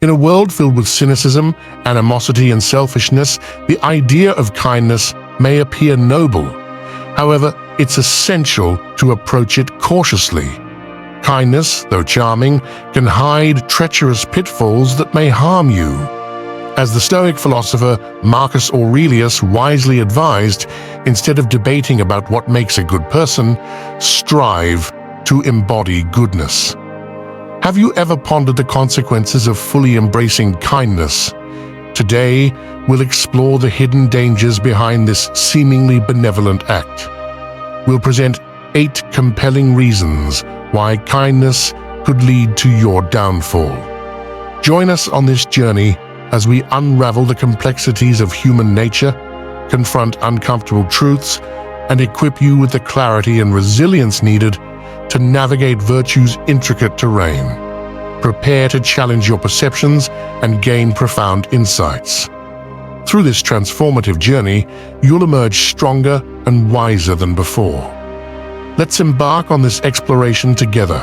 In a world filled with cynicism, animosity, and selfishness, the idea of kindness may appear noble. However, it's essential to approach it cautiously. Kindness, though charming, can hide treacherous pitfalls that may harm you. As the Stoic philosopher Marcus Aurelius wisely advised, instead of debating about what makes a good person, strive to embody goodness. Have you ever pondered the consequences of fully embracing kindness? Today, we'll explore the hidden dangers behind this seemingly benevolent act. We'll present 8 compelling reasons why kindness could lead to your downfall. Join us on this journey as we unravel the complexities of human nature, confront uncomfortable truths, and equip you with the clarity and resilience needed to navigate virtue's intricate terrain. Prepare to challenge your perceptions and gain profound insights. Through this transformative journey, you'll emerge stronger and wiser than before. Let's embark on this exploration together.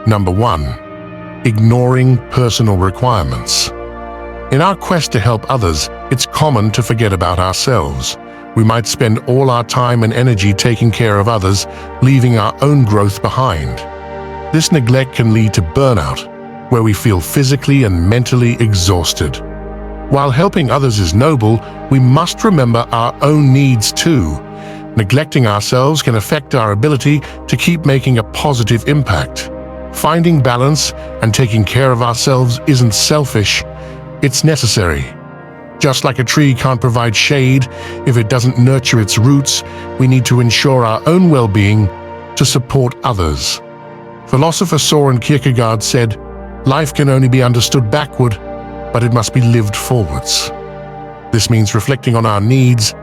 Number 1. Ignoring personal requirements. In our quest to help others, it's common to forget about ourselves. We might spend all our time and energy taking care of others, leaving our own growth behind. This neglect can lead to burnout, where we feel physically and mentally exhausted. While helping others is noble, we must remember our own needs too. Neglecting ourselves can affect our ability to keep making a positive impact. Finding balance and taking care of ourselves isn't selfish, it's necessary. Just like a tree can't provide shade if it doesn't nurture its roots, we need to ensure our own well-being to support others. Philosopher Søren Kierkegaard said, "Life can only be understood backward, but it must be lived forwards." This means reflecting on our needs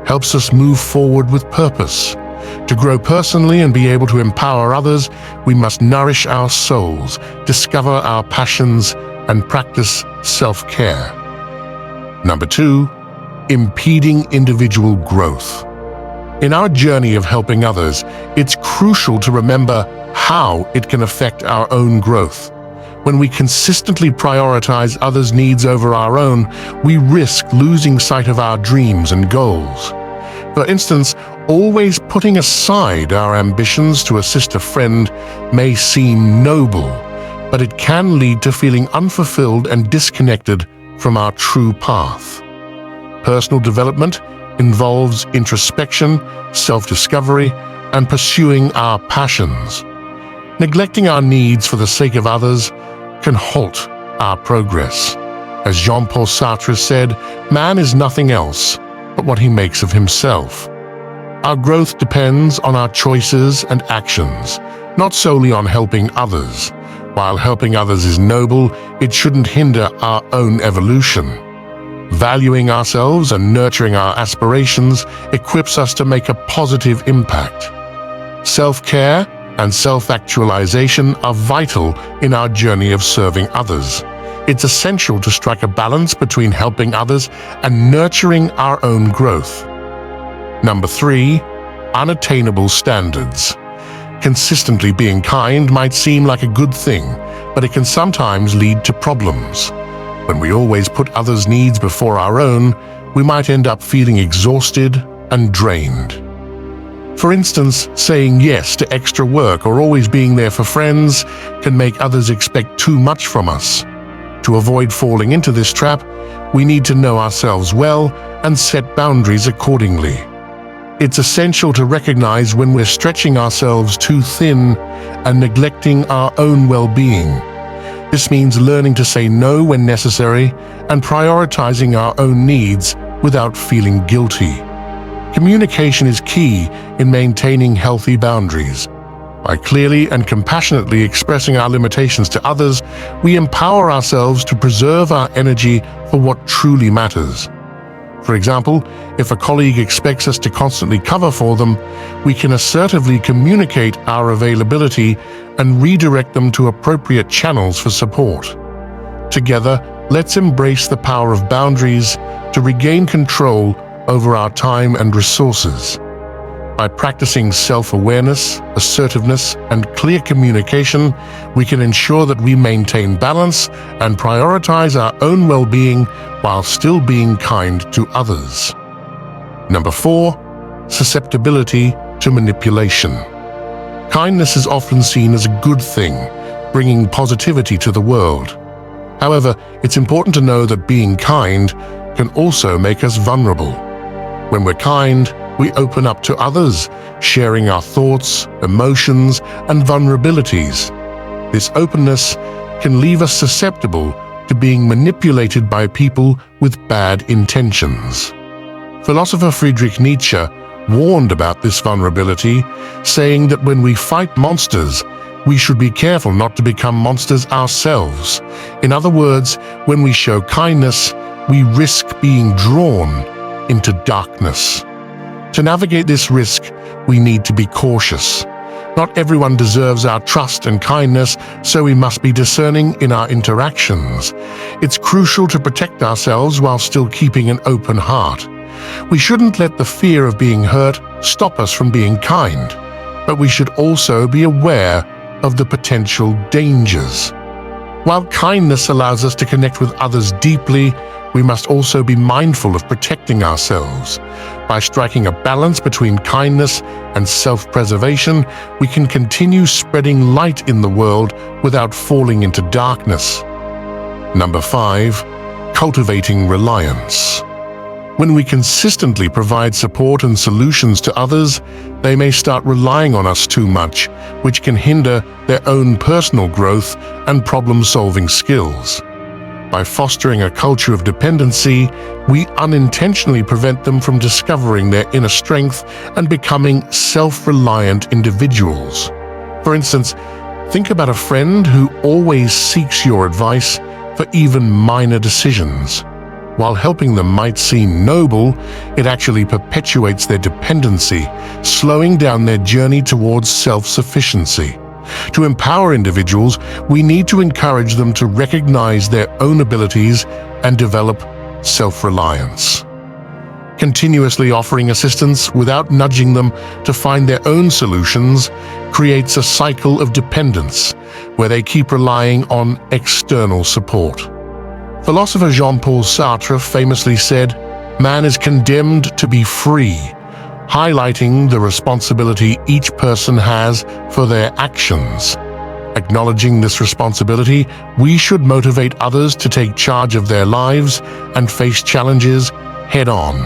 helps us move forward with purpose. To grow personally and be able to empower others, we must nourish our souls, discover our passions, and practice self-care. Number 2. Impeding individual growth. In our journey of helping others, it's crucial to remember how it can affect our own growth. When we consistently prioritize others' needs over our own, we risk losing sight of our dreams and goals. For instance, always putting aside our ambitions to assist a friend may seem noble, but it can lead to feeling unfulfilled and disconnected from our true path. Personal development involves introspection, self-discovery, and pursuing our passions. Neglecting our needs for the sake of others can halt our progress. As Jean-Paul Sartre said, "Man is nothing else but what he makes of himself." Our growth depends on our choices and actions, not solely on helping others. While helping others is noble, it shouldn't hinder our own evolution. Valuing ourselves and nurturing our aspirations equips us to make a positive impact. Self-care and self-actualization are vital in our journey of serving others. It's essential to strike a balance between helping others and nurturing our own growth. Number 3. Unattainable standards. Consistently being kind might seem like a good thing, but it can sometimes lead to problems. When we always put others' needs before our own, we might end up feeling exhausted and drained. For instance, saying yes to extra work or always being there for friends can make others expect too much from us. To avoid falling into this trap, we need to know ourselves well and set boundaries accordingly. It's essential to recognize when we're stretching ourselves too thin and neglecting our own well-being. This means learning to say no when necessary and prioritizing our own needs without feeling guilty. Communication is key in maintaining healthy boundaries. By clearly and compassionately expressing our limitations to others, we empower ourselves to preserve our energy for what truly matters. For example, if a colleague expects us to constantly cover for them, we can assertively communicate our availability and redirect them to appropriate channels for support. Together, let's embrace the power of boundaries to regain control over our time and resources. By practicing self-awareness, assertiveness, and clear communication, we can ensure that we maintain balance and prioritize our own well-being while still being kind to others. Number 4, susceptibility to manipulation. Kindness is often seen as a good thing, bringing positivity to the world. However, it's important to know that being kind can also make us vulnerable. When we're kind, we open up to others, sharing our thoughts, emotions, and vulnerabilities. This openness can leave us susceptible to being manipulated by people with bad intentions. Philosopher Friedrich Nietzsche warned about this vulnerability, saying that when we fight monsters, we should be careful not to become monsters ourselves. In other words, when we show kindness, we risk being drawn into darkness. To navigate this risk, we need to be cautious. Not everyone deserves our trust and kindness, so we must be discerning in our interactions. It's crucial to protect ourselves while still keeping an open heart. We shouldn't let the fear of being hurt stop us from being kind, but we should also be aware of the potential dangers. While kindness allows us to connect with others deeply, we must also be mindful of protecting ourselves. By striking a balance between kindness and self-preservation, we can continue spreading light in the world without falling into darkness. Number 5, cultivating reliance. When we consistently provide support and solutions to others, they may start relying on us too much, which can hinder their own personal growth and problem-solving skills. By fostering a culture of dependency, we unintentionally prevent them from discovering their inner strength and becoming self-reliant individuals. For instance, think about a friend who always seeks your advice for even minor decisions. While helping them might seem noble, it actually perpetuates their dependency, slowing down their journey towards self-sufficiency. To empower individuals, we need to encourage them to recognize their own abilities and develop self-reliance. Continuously offering assistance without nudging them to find their own solutions creates a cycle of dependence where they keep relying on external support. Philosopher Jean-Paul Sartre famously said, "Man is condemned to be free," highlighting the responsibility each person has for their actions. Acknowledging this responsibility, we should motivate others to take charge of their lives and face challenges head-on.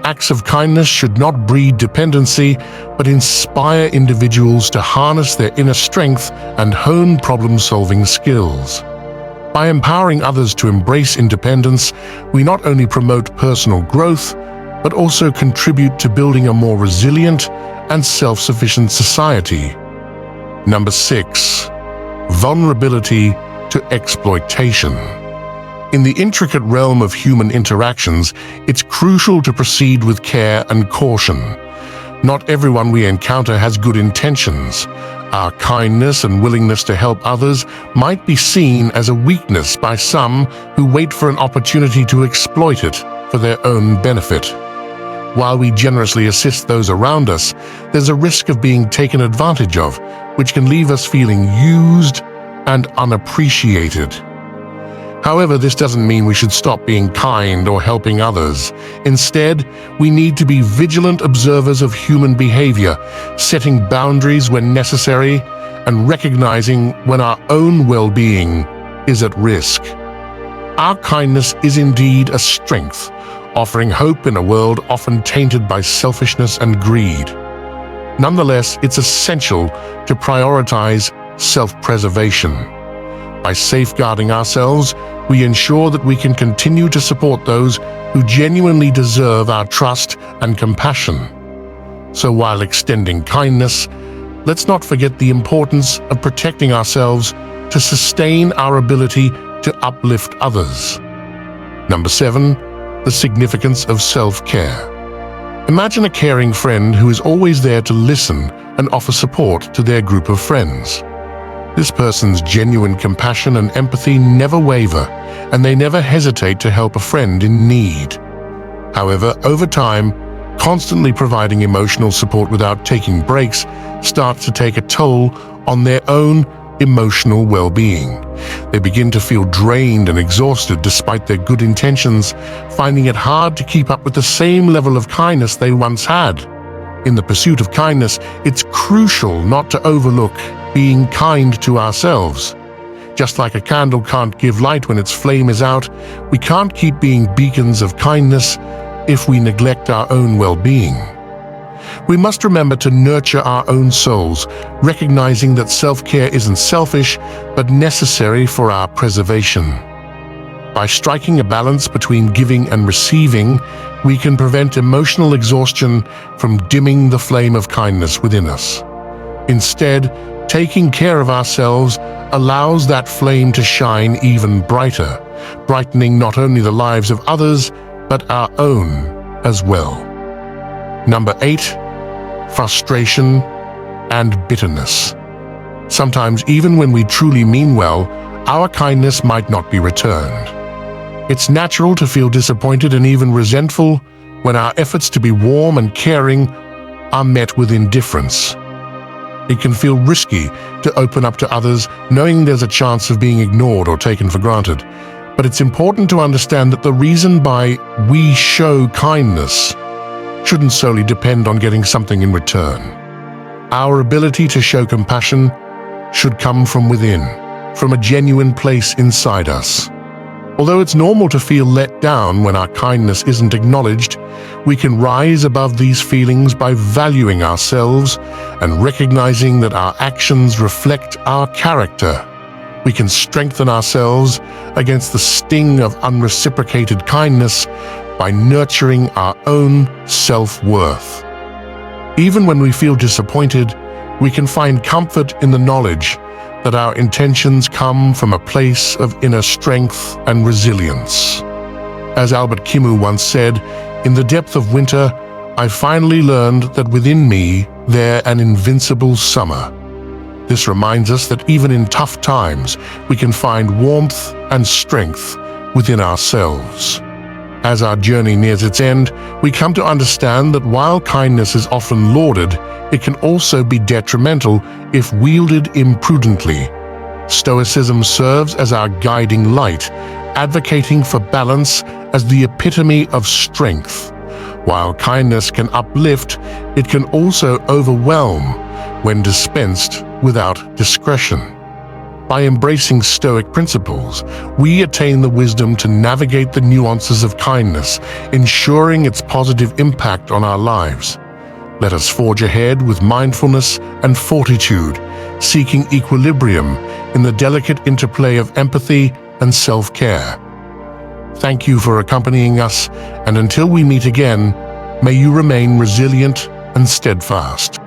Acts of kindness should not breed dependency, but inspire individuals to harness their inner strength and hone problem-solving skills. By empowering others to embrace independence, we not only promote personal growth, but also contribute to building a more resilient and self-sufficient society. Number 6, vulnerability to exploitation. In the intricate realm of human interactions, it's crucial to proceed with care and caution. Not everyone we encounter has good intentions. Our kindness and willingness to help others might be seen as a weakness by some who wait for an opportunity to exploit it for their own benefit. While we generously assist those around us, there's a risk of being taken advantage of, which can leave us feeling used and unappreciated. However, this doesn't mean we should stop being kind or helping others. Instead, we need to be vigilant observers of human behavior, setting boundaries when necessary and recognizing when our own well-being is at risk. Our kindness is indeed a strength, offering hope in a world often tainted by selfishness and greed. Nonetheless, it's essential to prioritize self-preservation. By safeguarding ourselves, we ensure that we can continue to support those who genuinely deserve our trust and compassion. So while extending kindness, let's not forget the importance of protecting ourselves to sustain our ability to uplift others. Number 7, the significance of self-care. Imagine a caring friend who is always there to listen and offer support to their group of friends. This person's genuine compassion and empathy never waver, and they never hesitate to help a friend in need. However, over time, constantly providing emotional support without taking breaks starts to take a toll on their own emotional well-being. They begin to feel drained and exhausted despite their good intentions, finding it hard to keep up with the same level of kindness they once had. In the pursuit of kindness, it's crucial not to overlook being kind to ourselves. Just like a candle can't give light when its flame is out, we can't keep being beacons of kindness if we neglect our own well-being. We must remember to nurture our own souls, recognizing that self-care isn't selfish, but necessary for our preservation. By striking a balance between giving and receiving, we can prevent emotional exhaustion from dimming the flame of kindness within us. Instead, taking care of ourselves allows that flame to shine even brighter, brightening not only the lives of others, but our own as well. Number 8, frustration and bitterness. Sometimes, even when we truly mean well, our kindness might not be returned. It's natural to feel disappointed and even resentful when our efforts to be warm and caring are met with indifference. It can feel risky to open up to others knowing there's a chance of being ignored or taken for granted. But it's important to understand that the reason we show kindness shouldn't solely depend on getting something in return. Our ability to show compassion should come from within, from a genuine place inside us. Although it's normal to feel let down when our kindness isn't acknowledged, we can rise above these feelings by valuing ourselves and recognizing that our actions reflect our character. We can strengthen ourselves against the sting of unreciprocated kindness by nurturing our own self-worth. Even when we feel disappointed, we can find comfort in the knowledge that our intentions come from a place of inner strength and resilience. As Albert Camus once said, "In the depth of winter, I finally learned that within me there an invincible summer." This reminds us that even in tough times, we can find warmth and strength within ourselves. As our journey nears its end, we come to understand that while kindness is often lauded, it can also be detrimental if wielded imprudently. Stoicism serves as our guiding light, advocating for balance as the epitome of strength. While kindness can uplift, it can also overwhelm when dispensed without discretion. By embracing Stoic principles, we attain the wisdom to navigate the nuances of kindness, ensuring its positive impact on our lives. Let us forge ahead with mindfulness and fortitude, seeking equilibrium in the delicate interplay of empathy and self-care. Thank you for accompanying us, and until we meet again, may you remain resilient and steadfast.